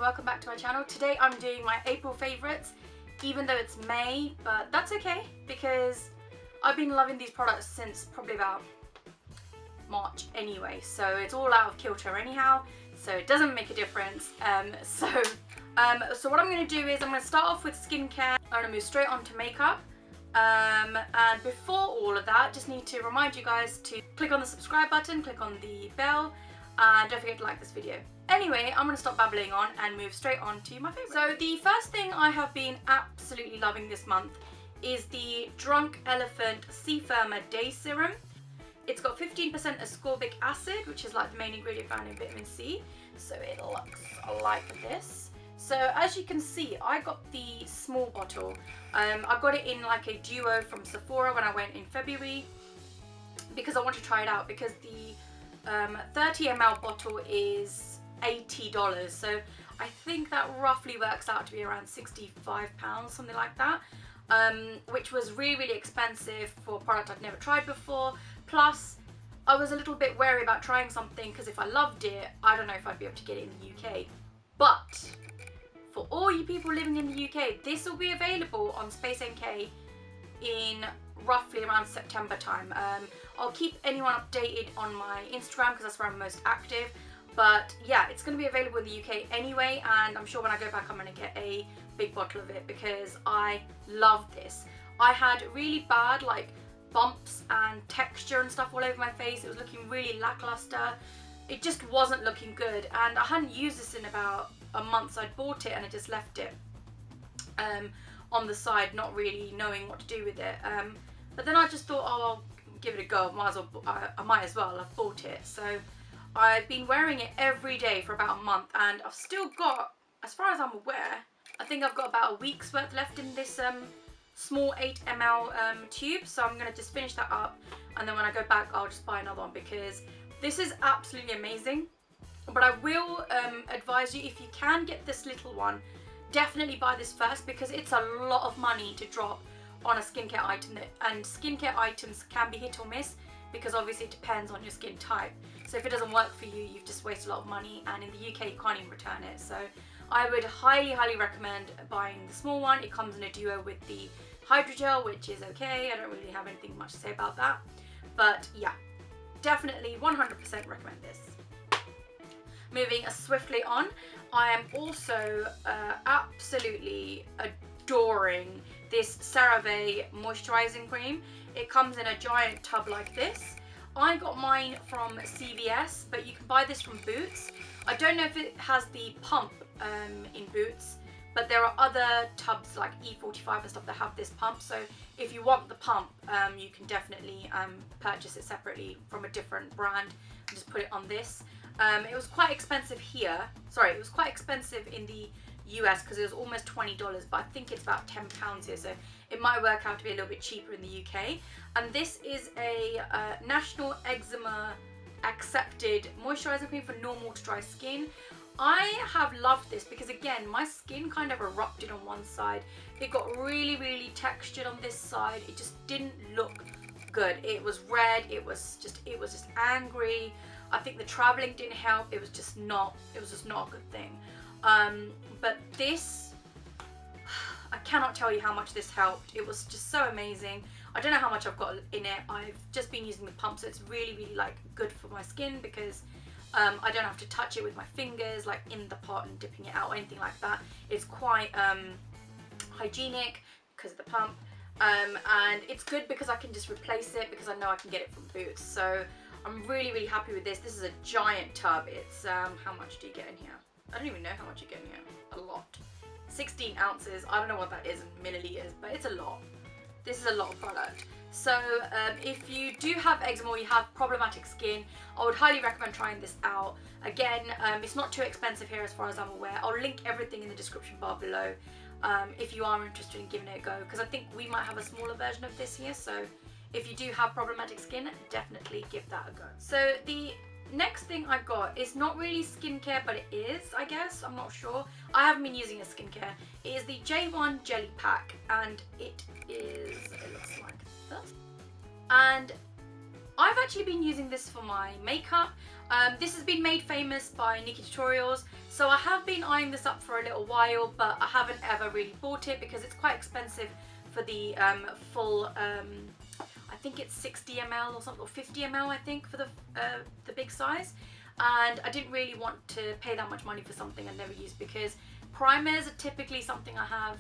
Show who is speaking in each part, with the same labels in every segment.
Speaker 1: welcome back to my channel. Today I'm doing my April favourites, even though it's May, but that's okay because I've been loving these products since probably about March anyway, so it's all out of kilter anyhow, so it doesn't make a difference. So what I'm going to do is I'm going to start off with skincare. I'm going to move straight on to makeup. And before all of that, just need to remind you guys to click on the subscribe button, click on the bell, and don't forget to like this video. Anyway, I'm going to stop babbling on and move straight on to my favourite. So the first thing I have been absolutely loving this month is the Drunk Elephant Sea Firmer Day Serum. It's got 15% ascorbic acid, which is like the main ingredient found in vitamin C. So it looks like this. So as you can see, I got the small bottle. I got it in like a duo from Sephora when I went in February because I want to try it out, because the 30 ml bottle is $80. So I think that roughly works out to be around £65, something like that. Which was really expensive for a product I'd never tried before. Plus, I was a little bit wary about trying something because if I loved it, I don't know if I'd be able to get it in the UK. But for all you people living in the UK, this will be available on Space NK in roughly around September time. I'll keep anyone updated on my Instagram because that's where I'm most active. But yeah, it's going to be available in the UK anyway, and I'm sure when I go back I'm going to get a big bottle of it because I love this. I had really bad like bumps and texture and stuff all over my face. It was looking really lackluster. It just wasn't looking good, and I hadn't used this in about a month, so I'd bought it and I just left it on the side, not really knowing what to do with it. But then I just thought, oh, I'll give it a go. I might as well. I've bought it, so I've been wearing it every day for about a month, and I've still got, as far as I'm aware, I think I've got about a week's worth left in this small 8 ml tube. So I'm going to just finish that up, and then when I go back I'll just buy another one because this is absolutely amazing. But I will advise you, if you can get this little one, definitely buy this first because it's a lot of money to drop on a skincare item, and skincare items can be hit or miss because obviously it depends on your skin type. So if it doesn't work for you, you've just wasted a lot of money, and in the UK you can't even return it. So I would highly recommend buying the small one. It comes in a duo with the hydrogel, which is okay. I don't really have anything much to say about that, but yeah, definitely 100% recommend this. Moving swiftly on, I am also absolutely adoring this Cera Ve moisturising cream. It comes in a giant tub like this. I got mine from CVS, but you can buy this from Boots. I don't know if it has the pump in Boots, but there are other tubs like E45 and stuff that have this pump. So if you want the pump, you can definitely purchase it separately from a different brand and just put it on this. It was quite expensive here. Sorry, it was quite expensive in the US because it was almost $20, but I think it's about £10 here, so it might work out to be a little bit cheaper in the UK. And this is a national eczema accepted moisturiser cream for normal to dry skin. I have loved this because, again, my skin kind of erupted on one side. It got really textured on this side. It just didn't look good. It was red. It was just angry. I think the traveling didn't help. It was just not a good thing. But this, I cannot tell you how much this helped. It was just so amazing. I don't know how much I've got in it. I've just been using the pump, so it's really like good for my skin because I don't have to touch it with my fingers like in the pot and dipping it out or anything like that. It's quite hygienic because of the pump, and it's good because I can just replace it because I know I can get it from Boots. So I'm really happy with this. This is a giant tub. It's how much do you get in here? I don't even know how much you get in here. A lot. 16 ounces. I don't know what that is in milliliters, but it's a lot. This is a lot of product. So if you do have eczema or you have problematic skin, I would highly recommend trying this out. Again, it's not too expensive here as far as I'm aware. I'll link everything in the description bar below if you are interested in giving it a go, because I think we might have a smaller version of this here. So if you do have problematic skin, definitely give that a go. So the next thing I got is not really skincare, but it is, I guess. I'm not sure. I haven't been using a skincare. It is the J1 Jelly Pack, and it looks like this. And I've actually been using this for my makeup. This has been made famous by Nikki Tutorials, so I have been eyeing this up for a little while, but I haven't ever really bought it because it's quite expensive for the full, I think it's 60 ml or something, or 50 ml I think for the big size, and I didn't really want to pay that much money for something I never used, because primers are typically something I have.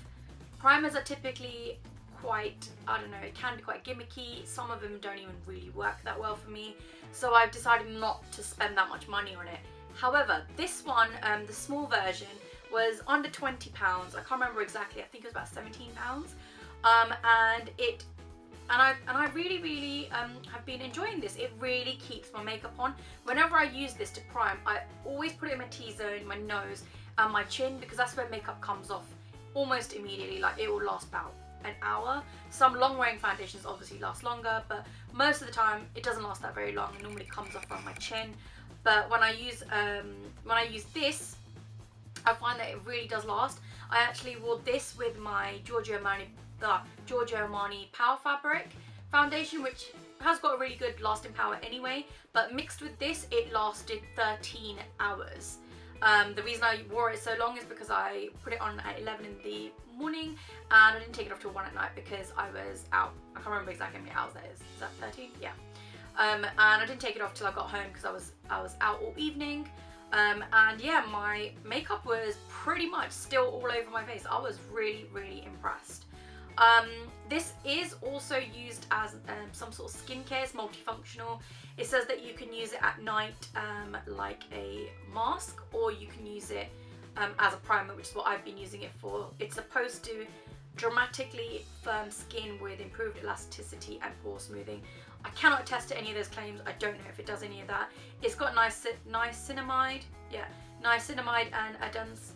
Speaker 1: Primers are typically quite, I don't know, it can be quite gimmicky. Some of them don't even really work that well for me, so I've decided not to spend that much money on it. However, this one, the small version, was under £20. I can't remember exactly, I think it was about £17. And I really have been enjoying this. It really keeps my makeup on. Whenever I use this to prime, I always put it in my T-zone, my nose and my chin, because that's where makeup comes off almost immediately. Like, it will last about an hour. Some long wearing foundations obviously last longer, but most of the time it doesn't last that very long. It normally comes off on my chin. But when I use this, I find that it really does last. I actually wore this with my Giorgio Armani Power Fabric foundation, which has got a really good lasting power anyway, but mixed with this, it lasted 13 hours. The reason I wore it so long is because I put it on at 11 in the morning and I didn't take it off till 1 at night because I was out. I can't remember exactly how many hours that is. Is that 13? Yeah. And I didn't take it off till I got home because I was out all evening. And yeah, my makeup was pretty much still all over my face. I was really impressed. This is also used as some sort of skincare. It's multifunctional. It says that you can use it at night like a mask, or you can use it as a primer, which is what I've been using it for. It's supposed to dramatically firm skin with improved elasticity and pore smoothing. I cannot attest to any of those claims. I don't know if it does any of that. It's got niacinamide and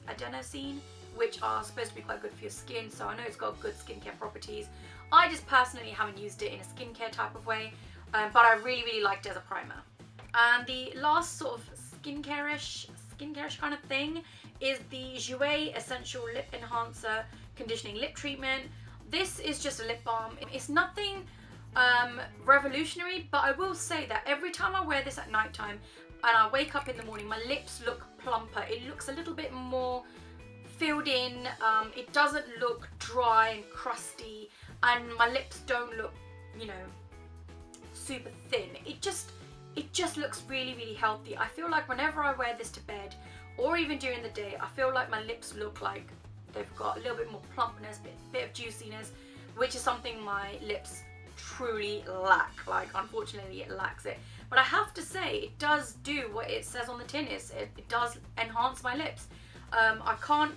Speaker 1: adenosine, which are supposed to be quite good for your skin, so I know it's got good skincare properties. I just personally haven't used it in a skincare type of way, but I really liked it as a primer. And the last sort of skincare-ish kind of thing is the Jouer Essential Lip Enhancer Conditioning Lip Treatment. This is just a lip balm. It's nothing revolutionary, but I will say that every time I wear this at night time and I wake up in the morning, my lips look plumper. It looks a little bit more filled in. It doesn't look dry and crusty, and my lips don't look, you know, super thin. It just looks really healthy. I feel like whenever I wear this to bed or even during the day, I feel like my lips look like they've got a little bit more plumpness, bit of juiciness, which is something my lips truly lack. Like, unfortunately, it lacks it. But I have to say, it does do what it says on the tin. It does enhance my lips. I can't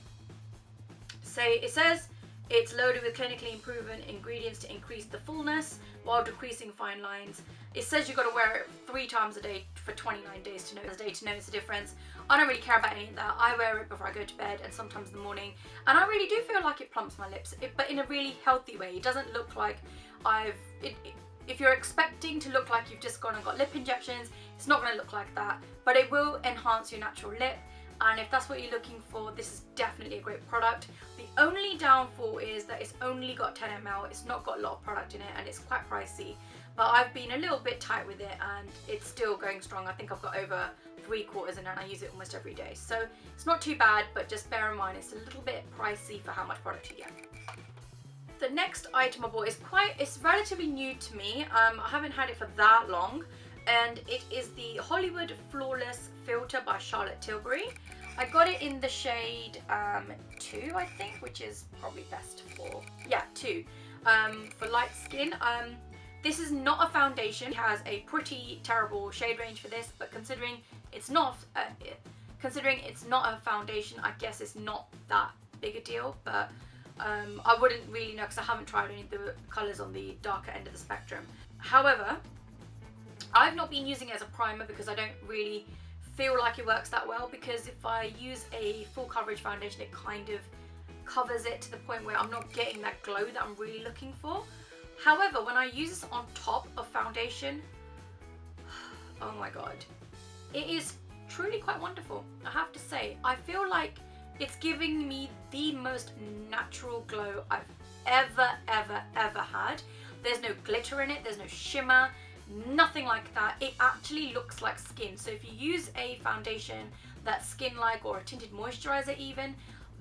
Speaker 1: say, it says it's loaded with clinically proven ingredients to increase the fullness while decreasing fine lines. It says you've got to wear it 3 times a day for 29 days to notice the difference. I don't really care about any of that. I wear it before I go to bed and sometimes in the morning, and I really do feel like it plumps my lips, but in a really healthy way. It doesn't look like if you're expecting to look like you've just gone and got lip injections, it's not going to look like that, but it will enhance your natural lip. And if that's what you're looking for, this is definitely a great product. The only downfall is that it's only got 10 ml, it's not got a lot of product in it, and it's quite pricey. But I've been a little bit tight with it and it's still going strong. I think I've got over 3/4 in it and I use it almost every day. So it's not too bad, but just bear in mind it's a little bit pricey for how much product you get. The next item I bought it's relatively new to me. I haven't had it for that long. And it is the Hollywood Flawless Filter by Charlotte Tilbury. I got it in the shade 2, I think, which is probably best for, yeah, 2, for light skin. This is not a foundation. It has a pretty terrible shade range for this, but considering it's not a foundation, I guess it's not that big a deal. But I wouldn't really know because I haven't tried any of the colours on the darker end of the spectrum. However, I've not been using it as a primer because I don't really feel like it works that well, because if I use a full coverage foundation, it kind of covers it to the point where I'm not getting that glow that I'm really looking for. However, when I use this on top of foundation, oh my god, it is truly quite wonderful, I have to say. I feel like it's giving me the most natural glow I've ever had. There's no glitter in it, there's no shimmer. nothing like that. It actually looks like skin. So if you use a foundation that's skin-like, or a tinted moisturiser even,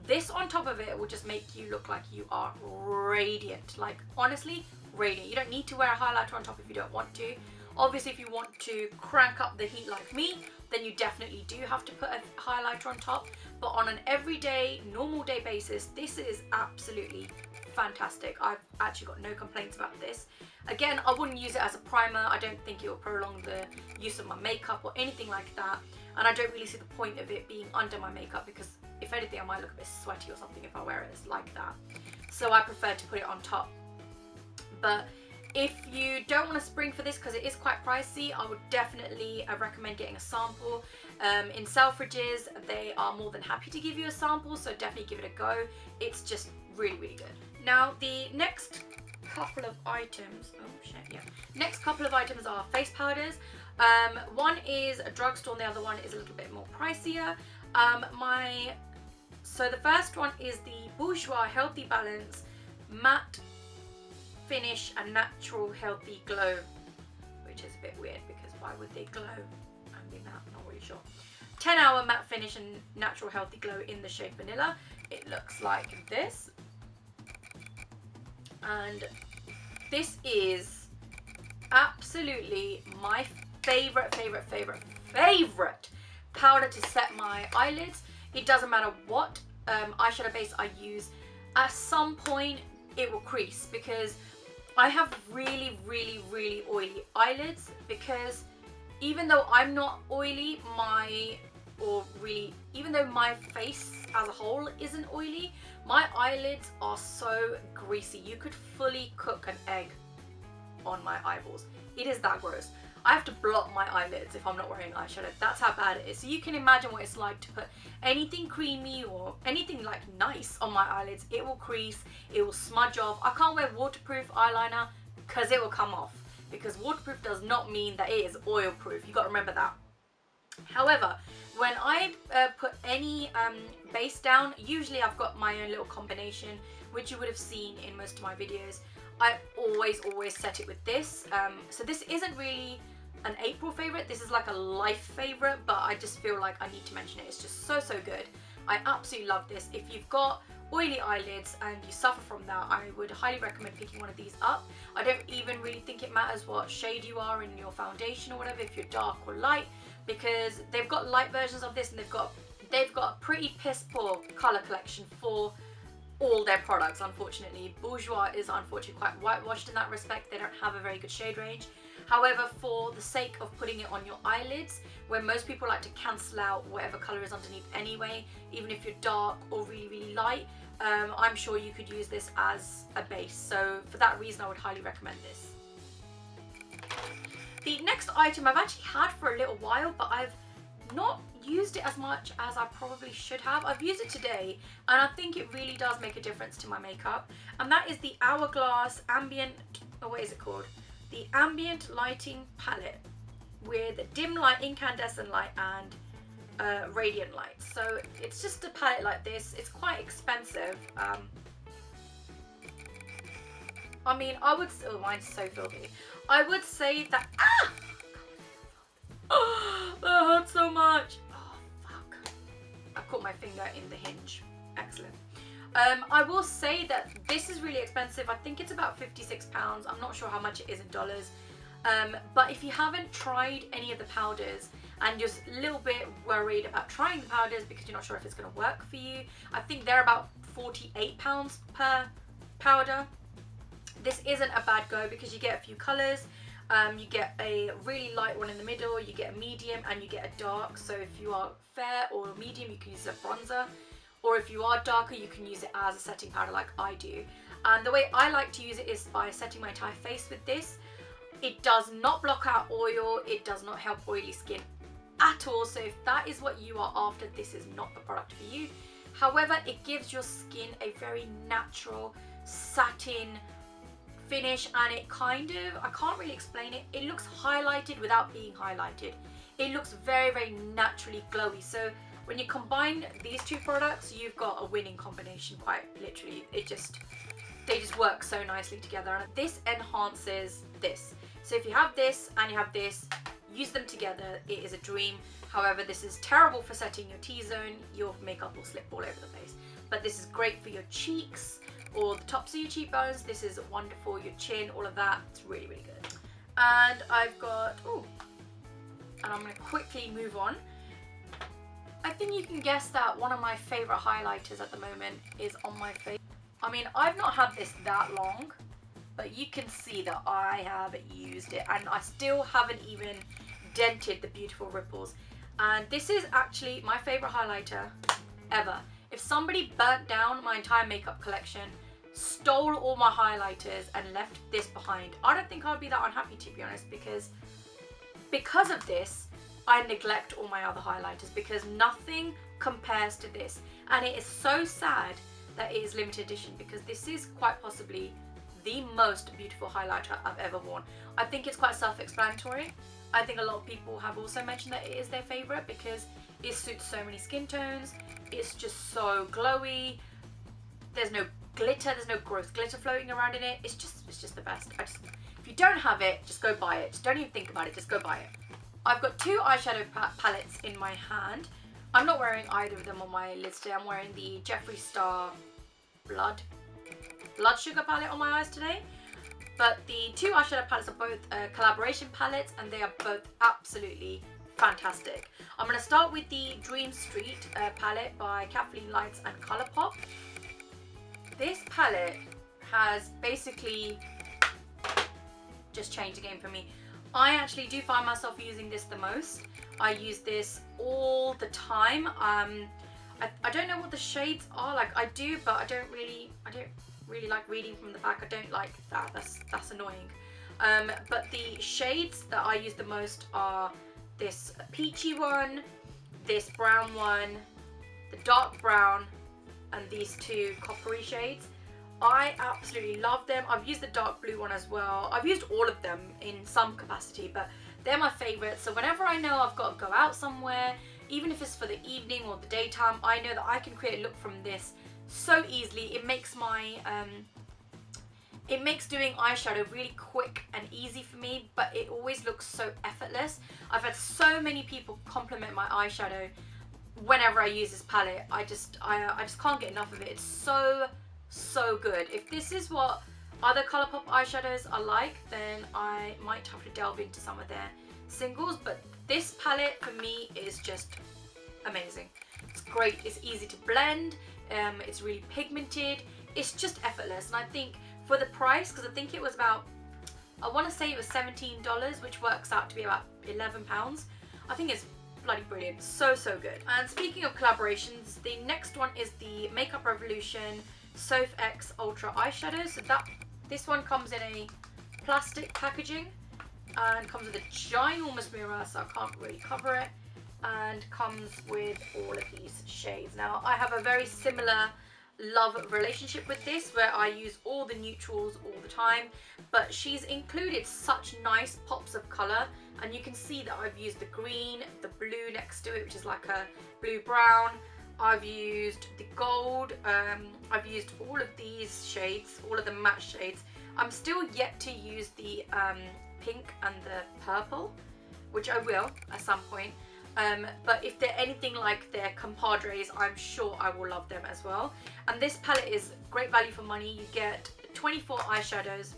Speaker 1: this on top of it will just make you look like you are radiant. Like, honestly, radiant. You don't need to wear a highlighter on top if you don't want to. Obviously, if you want to crank up the heat like me, then you definitely do have to put a highlighter on top. But on an everyday, normal day basis, this is absolutely fantastic. I've actually got no complaints about this. Again, I wouldn't use it as a primer. I don't think it will prolong the use of my makeup or anything like that. And I don't really see the point of it being under my makeup, because if anything, I might look a bit sweaty or something if I wear it like that. So I prefer to put it on top. But if you don't want to spring for this, because it is quite pricey, I would definitely recommend getting a sample. In Selfridges, they are more than happy to give you a sample, so definitely give it a go. It's just really, really good. Now, the next couple of items, next couple of items are face powders. One is a drugstore and the other one is a little bit more pricier. So the first one is the Bourjois Healthy Balance Matte Finish and Natural Healthy Glow, which is a bit weird because why would they glow and be matte? Not really sure. 10-hour matte finish and natural healthy glow in the shade Vanilla. It looks like this, and this is absolutely my favorite powder to set my eyelids. It doesn't matter what eyeshadow base I use, at some point it will crease, because I have really oily eyelids. Because even though I'm not oily, even though my face as a whole isn't oily, my eyelids are so greasy. You could fully cook an egg on my eyeballs. It is that gross. I have to blot my eyelids if I'm not wearing eyeshadow. That's how bad it is. So you can imagine what it's like to put anything creamy or anything like nice on my eyelids. It will crease, it will smudge off. I can't wear waterproof eyeliner because it will come off. Because waterproof does not mean that it is oil proof. You got to remember that. However, when I put any base down, usually I've got my own little combination, which you would have seen in most of my videos. I always set it with this. So this isn't really an April favorite. This is like a life favorite, but I just feel like I need to mention it. It's just so good. I absolutely love this. If you've got oily eyelids and you suffer from that, I would highly recommend picking one of these up. I don't even really think it matters what shade you are in your foundation or whatever, if you're dark or light, because they've got light versions of this, and they've got a pretty piss poor color collection for all their products. Unfortunately, Bourjois is unfortunately quite whitewashed in that respect. They don't have a very good shade range. However, for the sake of putting it on your eyelids, where most people like to cancel out whatever color is underneath anyway, even if you're dark or really light, I'm sure you could use this as a base. So for that reason, I would highly recommend this. The next item I've actually had for a little while, but I've not used it as much as I probably should have. I've used it today, and I think it really does make a difference to my makeup, and that is the Hourglass Ambient, or what is it called? The Ambient Lighting Palette with dim light, incandescent light, and radiant light. So it's just a palette like this. It's quite expensive. I mean, oh, mine's so filthy. I would say that, oh, that hurts so much. Oh, fuck. I caught my finger in the hinge. Excellent. I will say that this is really expensive. I think it's about £56. I'm not sure how much it is in dollars. But if you haven't tried any of the powders and you're a little bit worried about trying the powders because you're not sure if it's going to work for you, I think they're about £48 per powder. This isn't a bad go because you get a few colours. You get a really light one in the middle, you get a medium, and you get a dark. So if you are fair or medium, you can use a bronzer. Or if you are darker, you can use it as a setting powder like I do. And the way I like to use it is by setting my entire face with this. It does not block out oil. It does not help oily skin at all. So if that is what you are after, this is not the product for you. However, it gives your skin a very natural satin finish, and it kind of, I can't really explain it. It looks highlighted without being highlighted. It looks very naturally glowy. So when you combine these two products, you've got a winning combination, quite literally. They just work so nicely together, and this enhances this. So if you have this and you have this, use them together, it is a dream. However, this is terrible for setting your T-zone. Your makeup will slip all over the place. But this is great for your cheeks or the tops of your cheekbones. This is wonderful. Your chin, all of that. It's really, really good. And I've got, and I'm going to quickly move on. I think you can guess that one of my favourite highlighters at the moment is on my face. I mean, I've not had this that long, but you can see that I have used it and I still haven't even dented the beautiful ripples. And this is actually my favourite highlighter ever. If somebody burnt down my entire makeup collection, stole all my highlighters and left this behind, I don't think I'd be that unhappy, to be honest, because of this, I neglect all my other highlighters because nothing compares to this. And it is so sad that it is limited edition because this is quite possibly the most beautiful highlighter I've ever worn. I think it's quite self-explanatory. I think a lot of people have also mentioned that it is their favourite because it suits so many skin tones. It's just so glowy. There's no glitter, there's no gross glitter floating around in it. It's just the best. If you don't have it, just go buy it. Just don't even think about it, just go buy it. I've got two eyeshadow palettes in my hand. I'm not wearing either of them on my lids today. I'm wearing the Jeffree Star Blood Sugar palette on my eyes today. But the two eyeshadow palettes are both collaboration palettes and they are both absolutely fantastic. I'm going to start with the Dream Street palette by Kathleen Lights and Colourpop. This palette has basically just changed the game for me. I actually do find myself using this the most. I use this all the time. I don't know what the shades are, like I do, but I don't really like reading from the back. I don't like that. That's annoying. But the shades that I use the most are this peachy one, this brown one, the dark brown, and these two coppery shades. I absolutely love them. I've used the dark blue one as well. I've used all of them in some capacity, but they're my favourites. So whenever I know I've got to go out somewhere, even if it's for the evening or the daytime, I know that I can create a look from this so easily. It makes my it makes doing eyeshadow really quick and easy for me, but it always looks so effortless. I've had so many people compliment my eyeshadow whenever I use this palette. I just can't get enough of it. It's so good. If this is what other Colourpop eyeshadows are like, then I might have to delve into some of their singles, but this palette for me is just amazing. It's great, it's easy to blend, it's really pigmented, it's just effortless. And I think for the price, because I think it was about, I want to say it was $17, which works out to be about £11. I think it's bloody brilliant. So good. And speaking of collaborations, the next one is the Makeup Revolution Soph X Ultra eyeshadow. So this one comes in a plastic packaging and comes with a ginormous mirror, so I can't really cover it, and comes with all of these shades. Now I have a very similar love relationship with this, where I use all the neutrals all the time, but she's included such nice pops of colour, and you can see that I've used the green, the blue next to it, which is like a blue brown. I've used the gold, I've used all of these shades, all of the matte shades. I'm still yet to use the pink and the purple, which I will at some point. But if they're anything like their compadres, I'm sure I will love them as well. And this palette is great value for money. You get 24 eyeshadows.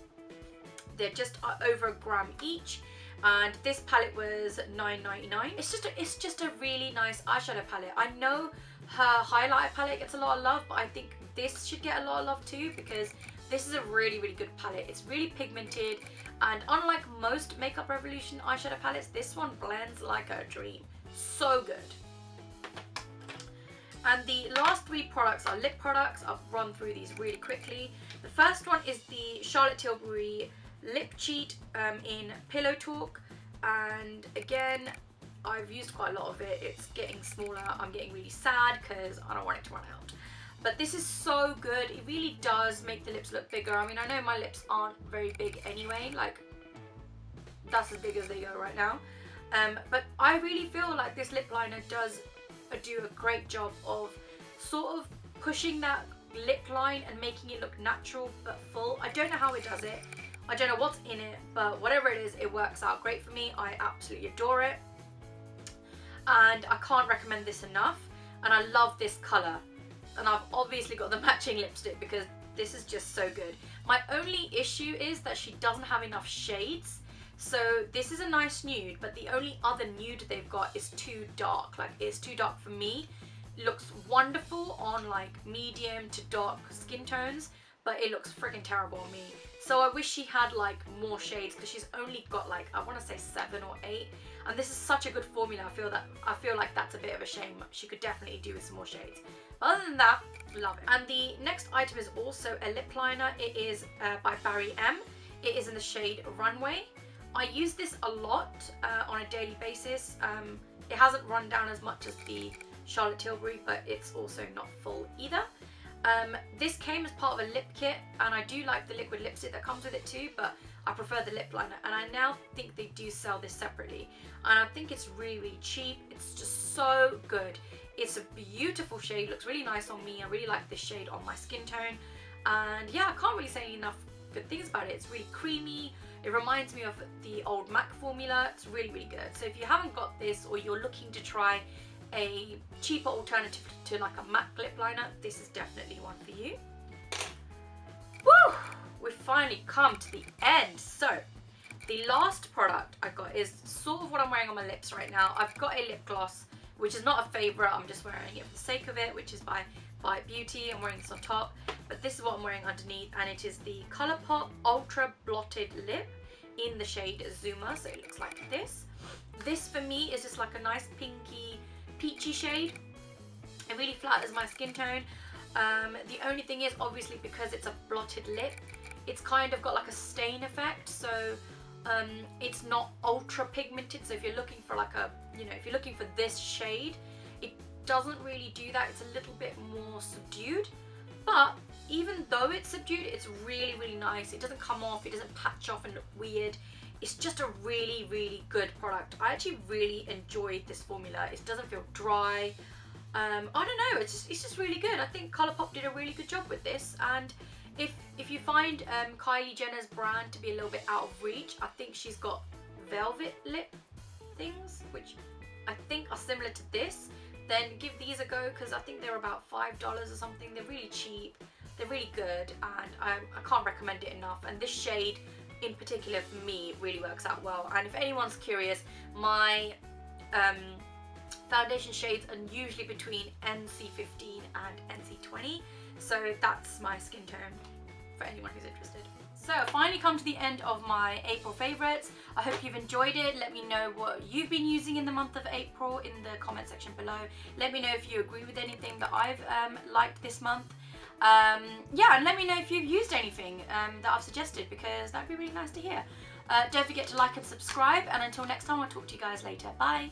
Speaker 1: They're just over £1 each. And this palette was $9.99. It's just a really nice eyeshadow palette. I know her highlighter palette gets a lot of love, but I think this should get a lot of love too, because this is a really good palette. It's really pigmented, and unlike most Makeup Revolution eyeshadow palettes, this one blends like a dream. So good. And the last three products are lip products. I'll run through these really quickly. The first one is the Charlotte Tilbury Lip Cheat in Pillow Talk, and again, I've used quite a lot of it. It's getting smaller. I'm getting really sad because I don't want it to run out. But this is so good. It really does make the lips look bigger. I mean, I know my lips aren't very big anyway. Like, that's as big as they go right now. But I really feel like this lip liner does do a great job of sort of pushing that lip line and making it look natural but full. I don't know how it does it. I don't know what's in it, but whatever it is, it works out great for me. I absolutely adore it. And I can't recommend this enough. And I love this colour. And I've obviously got the matching lipstick because this is just so good. My only issue is that she doesn't have enough shades. So this is a nice nude, but the only other nude they've got is too dark. Like, it's too dark for me. It looks wonderful on like medium to dark skin tones, but it looks freaking terrible on me. So I wish she had like more shades, because she's only got like, I want to say 7 or 8. And this is such a good formula. I feel like that's a bit of a shame. She could definitely do with some more shades. But other than that, love it. And the next item is also a lip liner. It is by Barry M. It is in the shade Runway. I use this a lot on a daily basis. It hasn't run down as much as the Charlotte Tilbury, but it's also not full either. This came as part of a lip kit, and I do like the liquid lipstick that comes with it too, but I prefer the lip liner, and I now think they do sell this separately, and I think it's really, really cheap. It's just so good. It's a beautiful shade, looks really nice on me. I really like this shade on my skin tone, and yeah, I can't really say enough good things about it. It's really creamy. It reminds me of the old MAC formula. It's really, really good. So if you haven't got this, or you're looking to try a cheaper alternative to like a MAC lip liner, this is definitely one for you. Woo! We've finally come to the end. So the last product I got is sort of what I'm wearing on my lips right now. I've got a lip gloss, which is not a favourite. I'm just wearing it for the sake of it, which is by ight Beauty. I'm wearing this on top, but this is what I'm wearing underneath, and it is the Colourpop Ultra Blotted Lip in the shade Zuma. So it looks like this. This for me is just like a nice pinky, peachy shade. It really flatters my skin tone. The only thing is, obviously, because it's a blotted lip, it's kind of got like a stain effect. So it's not ultra pigmented. So if you're looking for like a, if you're looking for this shade, it doesn't really do that. It's a little bit more subdued, but even though it's subdued, it's really, really nice. It doesn't come off, it doesn't patch off and look weird. It's just a really, really good product. I actually really enjoyed this formula. It doesn't feel dry. I don't know, it's just really good. I think Colourpop did a really good job with this, and if you find Kylie Jenner's brand to be a little bit out of reach, I think she's got velvet lip things, which I think are similar to this. Then give these a go, because I think they're about $5 or something. They're really cheap, they're really good, and I can't recommend it enough. And this shade in particular for me really works out well. And if anyone's curious, my foundation shades are usually between NC15 and NC20, so that's my skin tone for anyone who's interested. So I finally come to the end of my April favourites. I hope you've enjoyed it. Let me know what you've been using in the month of April in the comment section below. Let me know if you agree with anything that I've liked this month. Yeah, and let me know if you've used anything that I've suggested, because that'd be really nice to hear. Don't forget to like and subscribe, and until next time, I'll talk to you guys later. Bye!